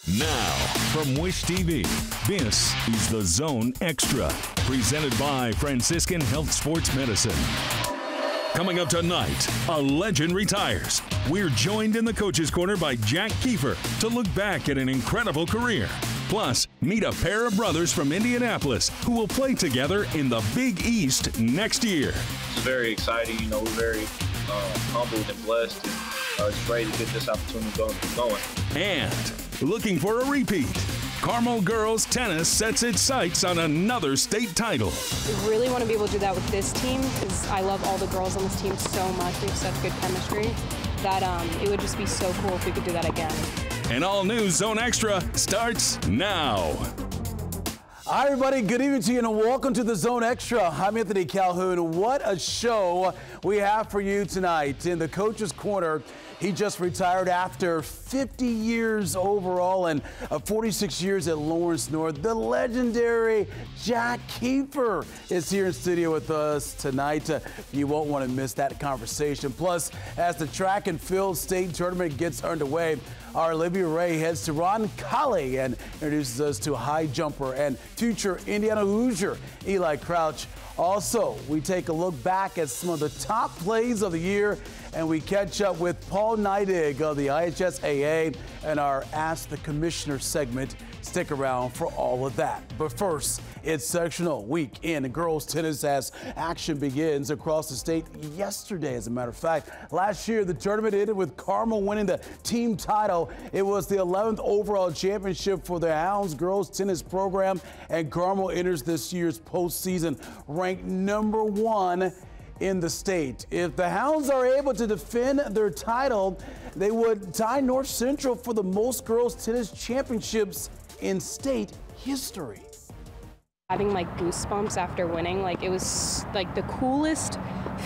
Now, from Wish TV, this is The Zone Extra, presented by Franciscan Health Sports Medicine. Coming up tonight, a legend retires. We're joined in the Coach's Corner by Jack Keefer to look back at an incredible career. Plus, meet a pair of brothers from Indianapolis who will play together in the Big East next year. It's very exciting. We're very humbled and blessed, and just ready to get this opportunity going. And looking for a repeat, Carmel girls tennis sets its sights on another state title. We really want to be able to do that with this team because I love all the girls on this team so much. We have such good chemistry that it would just be so cool if we could do that again. An all-new Zone Extra starts now. Hi, everybody. Good evening to you, and welcome to the Zone Extra. I'm Anthony Calhoun. What a show we have for you tonight. In the Coach's Corner, he just retired after 50 years overall and 46 years at Lawrence North. The legendary Jack Keefer is here in studio with us tonight. You won't want to miss that conversation. Plus, as the track and field state tournament gets underway, our Olivia Ray heads to Roncalli and introduces us to high jumper and future Indiana Hoosier Eli Crouch. Also, we take a look back at some of the top plays of the year, and we catch up with Paul Neidig of the IHSAA and our Ask the Commissioner segment. Stick around for all of that. But first, it's sectional week in girls tennis as action begins across the state yesterday. As a matter of fact, last year the tournament ended with Carmel winning the team title. It was the 11th overall championship for the Hounds girls tennis program, and Carmel enters this year's postseason ranked #1 in the state. If the Hounds are able to defend their title, they would tie North Central for the most girls tennis championships in state history. Having like goosebumps after winning, it was like the coolest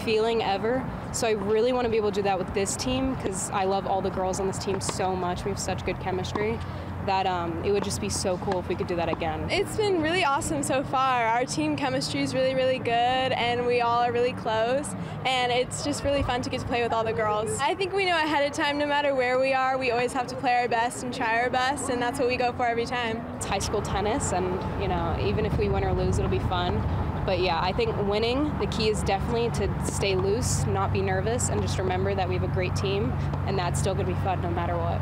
feeling ever. So I really want to be able to do that with this team because I love all the girls on this team so much. We have such good chemistry that it would just be so cool if we could do that again. It's been really awesome so far. Our team chemistry is really, really good, and we all are really close, and it's just really fun to get to play with all the girls. I think we know ahead of time, no matter where we are, we always have to play our best and try our best, and that's what we go for every time. It's high school tennis, and even if we win or lose, it'll be fun. But yeah, I think winning, the key is definitely to stay loose, not be nervous, and just remember that we have a great team, and that's still going to be fun no matter what.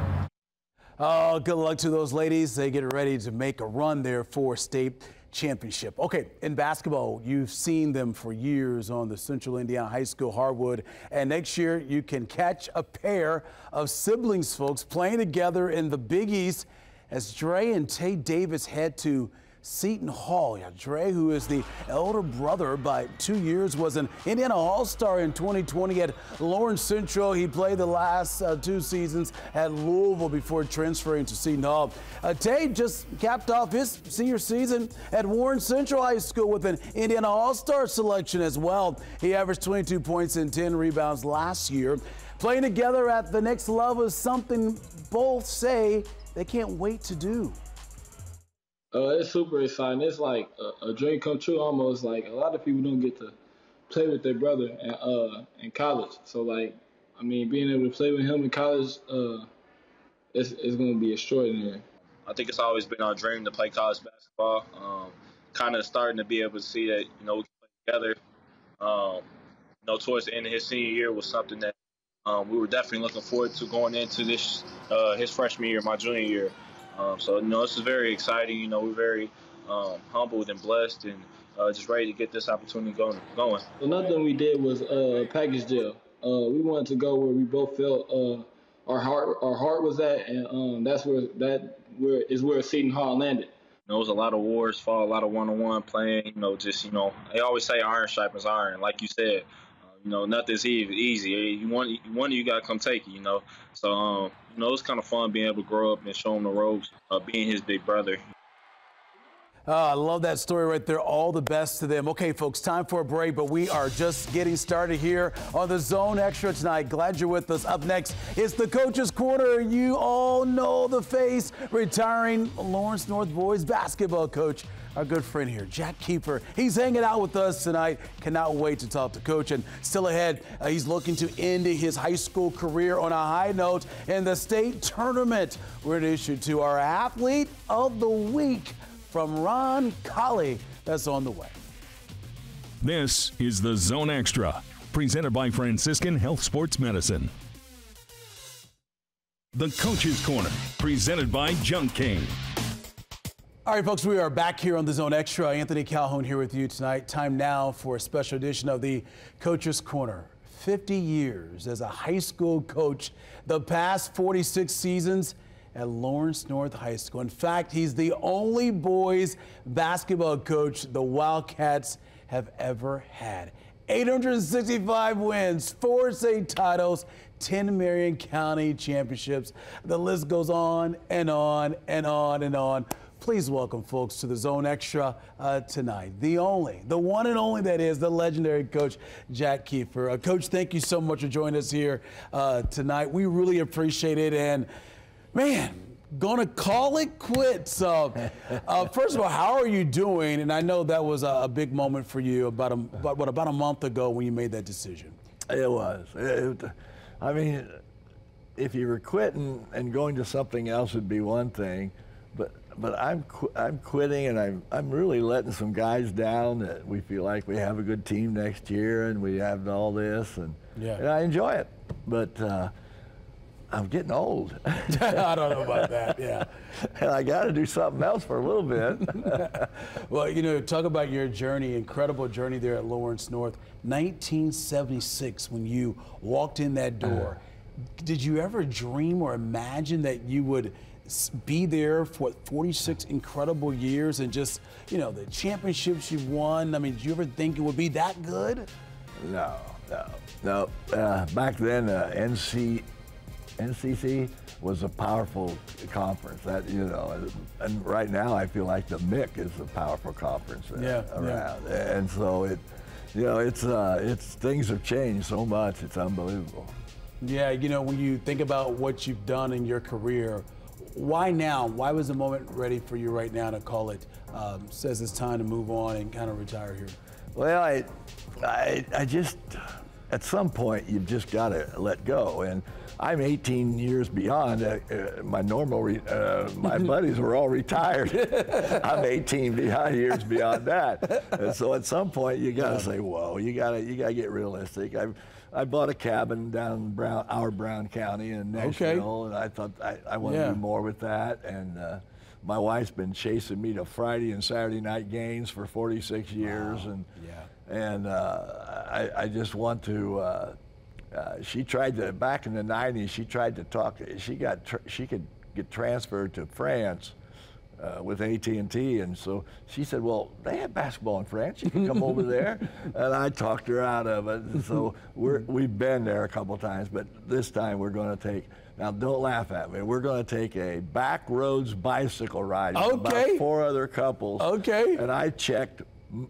Oh, good luck to those ladies. They get ready to make a run there for state championship. Okay, in basketball, you've seen them for years on the Central Indiana High School hardwood, and next year you can catch a pair of siblings, folks, playing together in the Big East as Dre and Tay Davis head to Seton Hall. Yeah, Dre, who is the elder brother by 2 years, was an Indiana All-Star in 2020 at Lawrence Central. He played the last 2 seasons at Louisville before transferring to Seton Hall. Tay just capped off his senior season at Warren Central High School with an Indiana All-Star selection as well. He averaged 22 points and 10 rebounds last year. Playing together at the next level is something both say they can't wait to do. It's super exciting. It's like a dream come true almost. Like, a lot of people don't get to play with their brother in college. So, being able to play with him in college, it's going to be extraordinary. I think it's always been our dream to play college basketball. Kind of starting to be able to see that, we can play together. Towards the end of his senior year was something that we were definitely looking forward to going into this his freshman year, my junior year. This is very exciting. We're very humbled and blessed, and just ready to get this opportunity going. Another thing we did was package deal. We wanted to go where we both felt our heart was at, and that's where Seton Hall landed. There was a lot of wars, fought a lot of one-on-one playing. They always say iron sharpens iron. Like you said, nothing's easy. One of you got to come take it, So, it's kind of fun being able to grow up and show him the ropes, being his big brother. Oh, I love that story right there. All the best to them. Okay, folks, time for a break, but we are just getting started here on the Zone Extra tonight. Glad you're with us. Up next, it's the Coach's Corner. You all know the face, retiring Lawrence North boys basketball coach, our good friend here, Jack Keefer. He's hanging out with us tonight. Cannot wait to talk to Coach. And still ahead, he's looking to end his high school career on a high note in the state tournament. We're going to issue to our Athlete of the Week from Ron Colley. That's on the way. This is the Zone Extra, presented by Franciscan Health Sports Medicine. The Coach's Corner, presented by Junk King. All right, folks, we are back here on the Zone Extra. Anthony Calhoun here with you tonight. Time now for a special edition of the Coach's Corner. 50 years as a high school coach, the past 46 seasons at Lawrence North High School. In fact, he's the only boys basketball coach the Wildcats have ever had. 865 wins, 4 state titles, 10 Marion County championships. The list goes on and on and on and on. Please welcome, folks, to the Zone Extra tonight. The one and only, that is, the legendary Coach Jack Keefer. Coach, thank you so much for joining us here tonight. We really appreciate it. And, man, gonna call it quits. First of all, how are you doing? And I know that was a big moment for you about a month ago when you made that decision. It was. I mean, if you were quitting and going to something else would be one thing, but I'm quitting, and I'm really letting some guys down that we feel like we have a good team next year and we have all this, and I enjoy it. But I'm getting old. I don't know about that, yeah. And I got to do something else for a little bit. Well, you know, talk about your journey, incredible journey there at Lawrence North. 1976, when you walked in that door, did you ever dream or imagine that you would be there for 46 incredible years and just, you know, the championships you've won? I mean, did you ever think it would be that good? No. Back then, NCC was a powerful conference. That, you know, and right now I feel like the MIC is a powerful conference around. Yeah. And so it's things have changed so much. It's unbelievable. Yeah, you know, when you think about what you've done in your career, why now? Why was the moment ready for you right now to call it, says it's time to move on and kind of retire here? Well, I just, at some point, you've just got to let go. And I'm 18 years beyond my normal, my buddies were all retired. I'm 18 years beyond that. And so at some point, you got to say, whoa, you got to get realistic. I bought a cabin down in Brown County in Nashville, and I thought I want to do more with that. And my wife's been chasing me to Friday and Saturday night games for 46 years, and I just want to. She tried to, back in the 90s, she tried to talk. She could get transferred to France with AT&T, and so she said, well, they have basketball in France, you can come over there. And I talked her out of it. And so we've been there a couple times, but this time we're going to take, now don't laugh at me, we're going to take a back roads bicycle ride with about 4 other couples. Okay. And I checked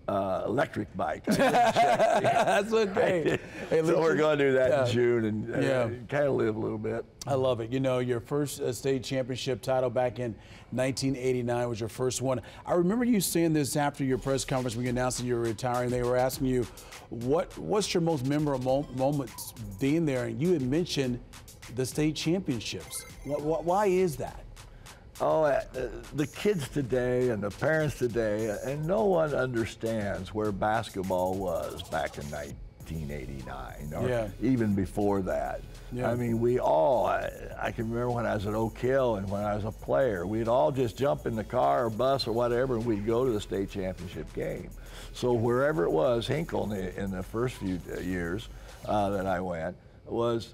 electric bike. That's okay. Hey, so we're going to do that in June and kind of live a little bit. I love it. You know, your first state championship title back in 1989 was your first one. I remember you saying this after your press conference when you announced that you were retiring. They were asking you, what's your most memorable moments being there? And you had mentioned the state championships. Why is that? Oh, the kids today and the parents today, and no one understands where basketball was back in 1989 or even before that. I mean, I can remember when I was at Oak Hill and when I was a player, we'd all just jump in the car or bus or whatever, and we'd go to the state championship game. So wherever it was, Hinkle in the first few years that I went, was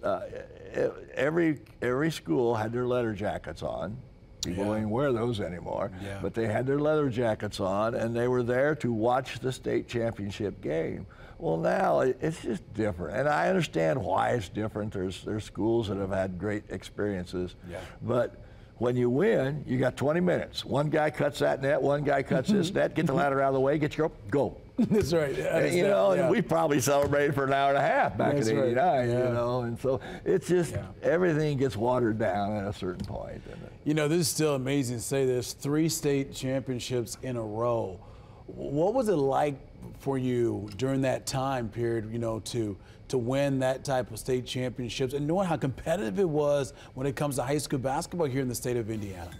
every school had their leather jackets on. People don't even wear those anymore. But they had their leather jackets on, and they were there to watch the state championship game. Well, now it's just different, and I understand why it's different. There's schools that have had great experiences, but when you win, you got 20 minutes. One guy cuts that net, one guy cuts this net, get the ladder out of the way, get your go. That's right. And we probably celebrated for an hour and a half back in '89, right. you know. And so it's just everything gets watered down at a certain point. You know, this is still amazing to say this. 3 state championships in a row. What was it like for you during that time period, you know, to win that type of state championships and knowing how competitive it was when it comes to high school basketball here in the state of Indiana?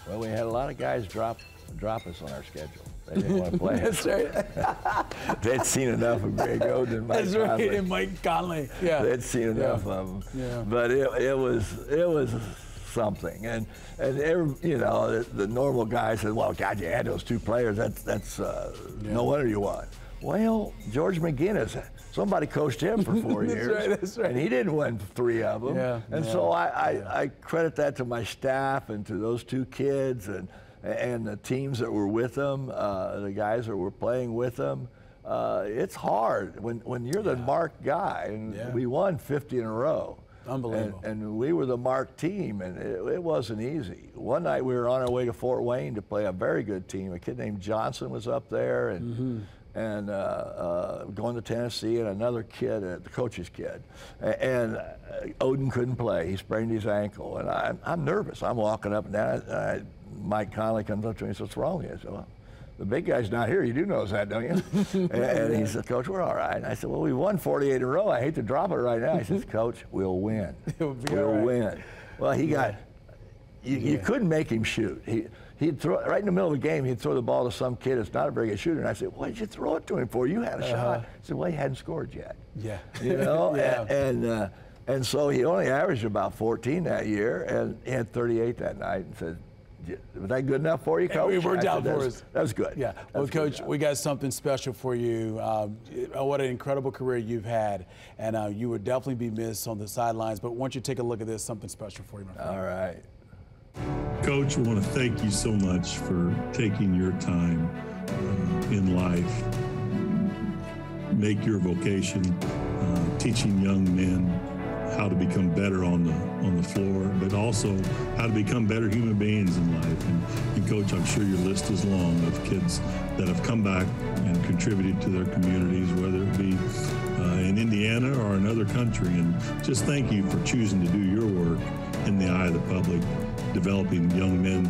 Well, we had a lot of guys drop us on our schedule. They didn't want to play. That's right. They'd seen enough of Greg Oden and Mike Conley. That's right, and Mike Conley. Yeah. They'd seen enough of them. Yeah. But it was something, and you know, the normal guy said, "Well, God, you had those 2 players. That's no wonder you won." Well, George McGinnis, somebody coached him for 4 years, that's right. and he didn't win 3 of them. Yeah. And so I credit that to my staff and to those 2 kids and the teams that were with them, the guys that were playing with them. It's hard when you're the marked guy, and we won 50 in a row. Unbelievable. And we were the marked team, and it wasn't easy. One night we were on our way to Fort Wayne to play a very good team. A kid named Johnson was up there, and going to Tennessee, and another kid, the coach's kid. And Oden couldn't play. He sprained his ankle, and I'm nervous. I'm walking up and down. Mike Conley comes up to me and says, "What's wrong with you?" I said, "Well, the big guy's not here. You do know that, don't you?" And he said, "Coach, we're all right." And I said, "Well, we won 48 in a row. I hate to drop it right now." He says, "Coach, we'll win. We'll win." Well, he got, you couldn't make him shoot. He'd throw right in the middle of the game. He'd throw the ball to some kid that's not a very good shooter, and I said, "What did you throw it to him for? You had a shot." He said, "Well, he hadn't scored yet." Yeah. You know, and so he only averaged about 14 that year, and he had 38 that night, and said, "Was that good enough for you, Coach?" We worked out for us. That was good. Yeah. Well, Coach, we got something special for you. What an incredible career you've had, and you would definitely be missed on the sidelines. But once you take a look at this, something special for you, my friend. All right. Coach, I want to thank you so much for taking your time in life, make your vocation, teaching young men how to become better on the floor, but also how to become better human beings in life. And Coach, I'm sure your list is long of kids that have come back and contributed to their communities, whether it be in Indiana or another country. And just thank you for choosing to do your work in the eye of the public, developing young men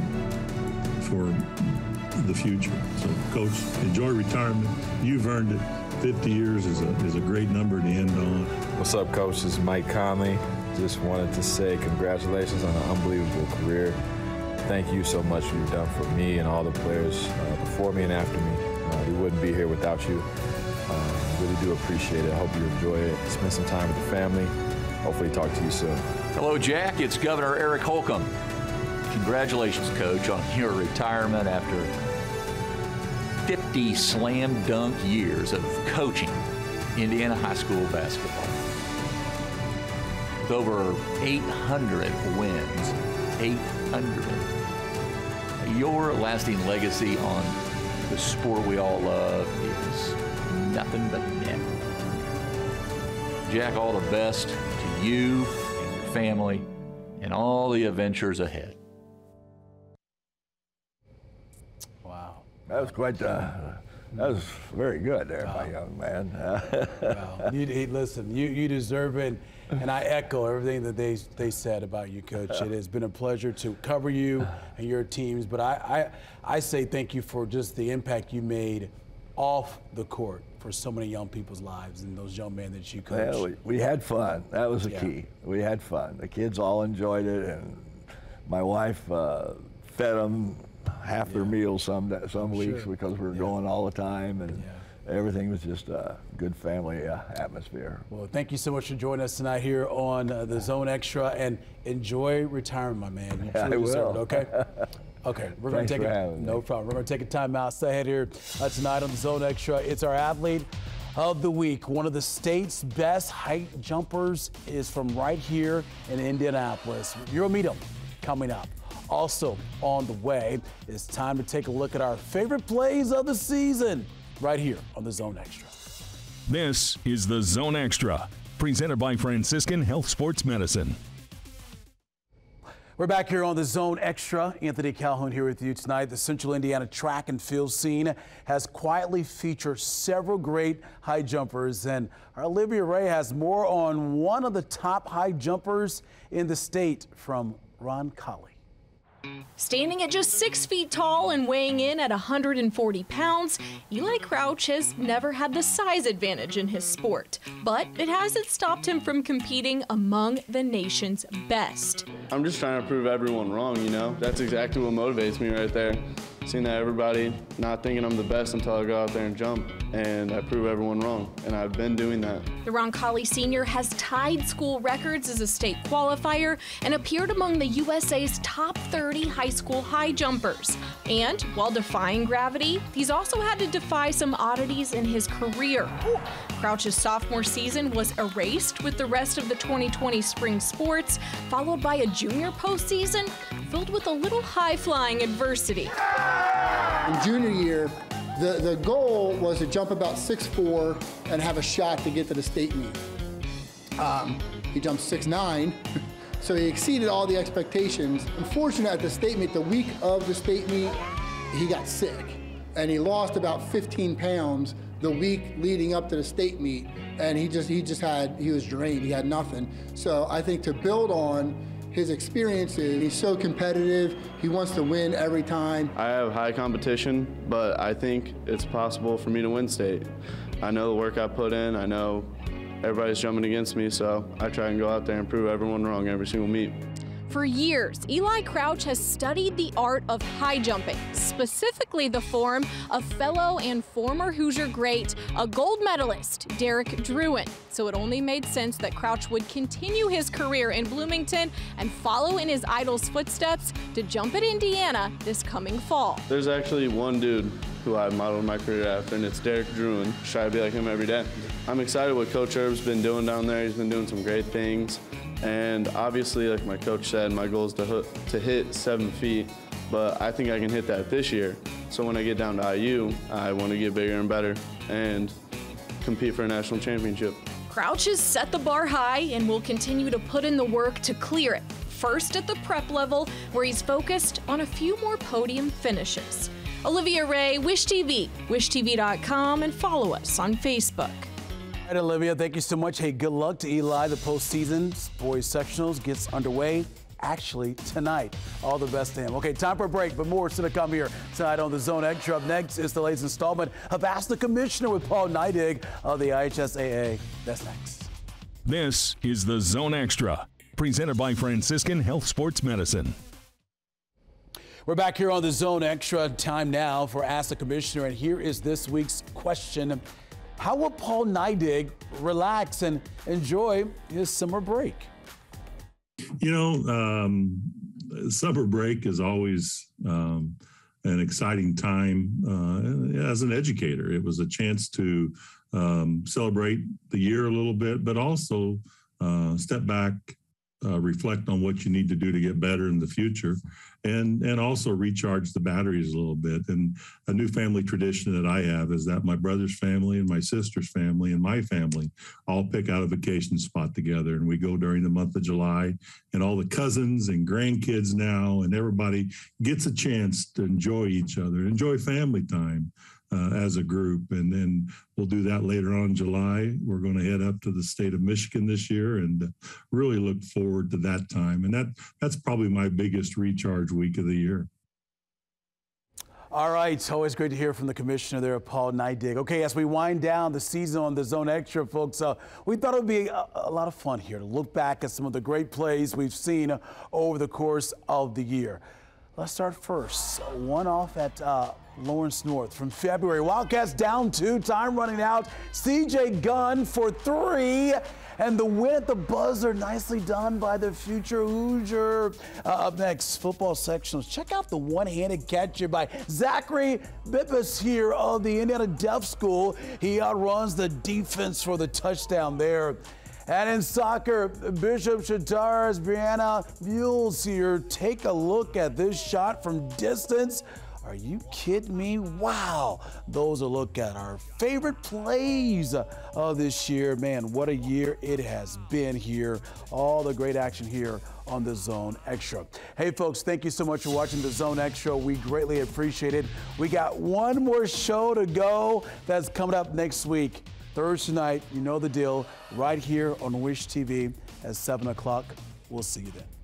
for the future. So, Coach, enjoy retirement. You've earned it. 50 years is a great number to end on. What's up, Coach? This is Mike Conley. Just wanted to say congratulations on an unbelievable career. Thank you so much for what you've done for me and all the players before me and after me. We wouldn't be here without you. Really do appreciate it. I hope you enjoy it. Spend some time with the family. Hopefully talk to you soon. Hello, Jack. It's Governor Eric Holcomb. Congratulations, Coach, on your retirement after 50 slam dunk years of coaching Indiana high school basketball. With over 800 wins, 800. Your lasting legacy on the sport we all love is nothing but net. Jack, all the best to you and your family and all the adventures ahead. That was quite, that was very good there, my young man. Wow. Listen, you deserve it, and I echo everything that they said about you, Coach. It has been a pleasure to cover you and your teams, but I say thank you for just the impact you made off the court for so many young people's lives and those young men that you coached. Well, we had fun. That was the key. We had fun. The kids all enjoyed it, and my wife fed them half their meals some weeks because we were going all the time, and everything was just a good family atmosphere. Well, thank you so much for joining us tonight here on the Zone Extra, and enjoy retirement, my man. You truly deserve it, okay? Okay, we're going to take no problem. We're going to take a timeout. Stay ahead here tonight on the Zone Extra. It's our athlete of the week. One of the state's best height jumpers is from right here in Indianapolis. You'll meet him coming up. Also on the way, it's time to take a look at our favorite plays of the season right here on the Zone Extra. This is the Zone Extra, presented by Franciscan Health Sports Medicine. We're back here on the Zone Extra. Anthony Calhoun here with you tonight. The Central Indiana track and field scene has quietly featured several great high jumpers, and our Olivia Ray has more on one of the top high jumpers in the state from Roncalli. Standing at just 6 feet tall and weighing in at 140 pounds, Eli Crouch has never had the size advantage in his sport, but it hasn't stopped him from competing among the nation's best. I'm just trying to prove everyone wrong, you know? That's exactly what motivates me right there. Seeing that everybody not thinking I'm the best until I go out there and jump, and I prove everyone wrong, and I've been doing that. The Roncalli senior has tied school records as a state qualifier and appeared among the USA's top 30 high school high jumpers. And while defying gravity, he's also had to defy some oddities in his career. Crouch's sophomore season was erased with the rest of the 2020 spring sports, followed by a junior postseason filled with a little high-flying adversity. In junior year, the goal was to jump about 6'4" and have a shot to get to the state meet. He jumped 6'9", so he exceeded all the expectations. Unfortunately, at the state meet, the week of the state meet, he got sick, and he lost about 15 pounds the week leading up to the state meet, and he was drained. He had nothing. So I think to build on his experiences, he's so competitive. He wants to win every time. I have high competition, but I think it's possible for me to win state. I know the work I put in. I know everybody's jumping against me, so I try and go out there and prove everyone wrong every single meet. For years, Eli Crouch has studied the art of high jumping, specifically the form of fellow and former Hoosier great, a gold medalist, Derek Druin. So it only made sense that Crouch would continue his career in Bloomington and follow in his idol's footsteps to jump at Indiana this coming fall. There's actually one dude who I modeled my career after, and it's Derek Druin. Try to be like him every day. I'm excited what Coach Herb's been doing down there. He's been doing some great things. And obviously, like my coach said, my goal is to hit 7 feet, but I think I can hit that this year. So when I get down to IU, I want to get bigger and better and compete for a national championship. Crouch has set the bar high and will continue to put in the work to clear it. First at the prep level, where he's focused on a few more podium finishes. Olivia Ray, Wish TV, wishtv.com, and follow us on Facebook. All right, Olivia, thank you so much. Hey, good luck to Eli. The postseason boys sectionals gets underway actually tonight. All the best to him. Okay, time for a break, but more is to come here tonight on the Zone Extra. Up next is the latest installment of Ask the Commissioner with Paul Neidig of the IHSAA. That's next. This is the Zone Extra, presented by Franciscan Health Sports Medicine. We're back here on the Zone Extra. Time now for Ask the Commissioner, and here is this week's question. How will Paul Neidig relax and enjoy his summer break? You know, summer break is always an exciting time as an educator. It was a chance to celebrate the year a little bit, but also step back, reflect on what you need to do to get better in the future, and also recharge the batteries a little bit. And a new family tradition that I have is that my brother's family and my sister's family and my family all pick out a vacation spot together, and we go during the month of July, and all the cousins and grandkids now, and everybody gets a chance to enjoy each other, enjoy family time as a group. And then we'll do that later on in July. We're going to head up to the state of Michigan this year and really look forward to that time. And that's probably my biggest recharge week of the year. All right, it's always great to hear from the commissioner there, Paul Neidig. Okay, as we wind down the season on the Zone Extra, folks, we thought it would be a lot of fun here to look back at some of the great plays we've seen over the course of the year. Let's start first. One off at Lawrence North from February. Wildcats down 2, time running out. CJ Gunn for 3, and the win at the buzzer. Nicely done by the future Hoosier. Up next, football sectionals. Check out the one-handed catch here by Zachary Bippus here of the Indiana Deaf School. He outruns the defense for the touchdown there. And in soccer, Bishop Chattar's Brianna Mules here. Take a look at this shot from distance Are you kidding me? Wow. Those are a look at our favorite plays of this year. Man, what a year it has been here. All the great action here on the Zone Extra. Hey folks, thank you so much for watching the Zone Extra. We greatly appreciate it. We got one more show to go that's coming up next week. Thursday night, you know the deal, right here on Wish TV at 7 o'clock. We'll see you then.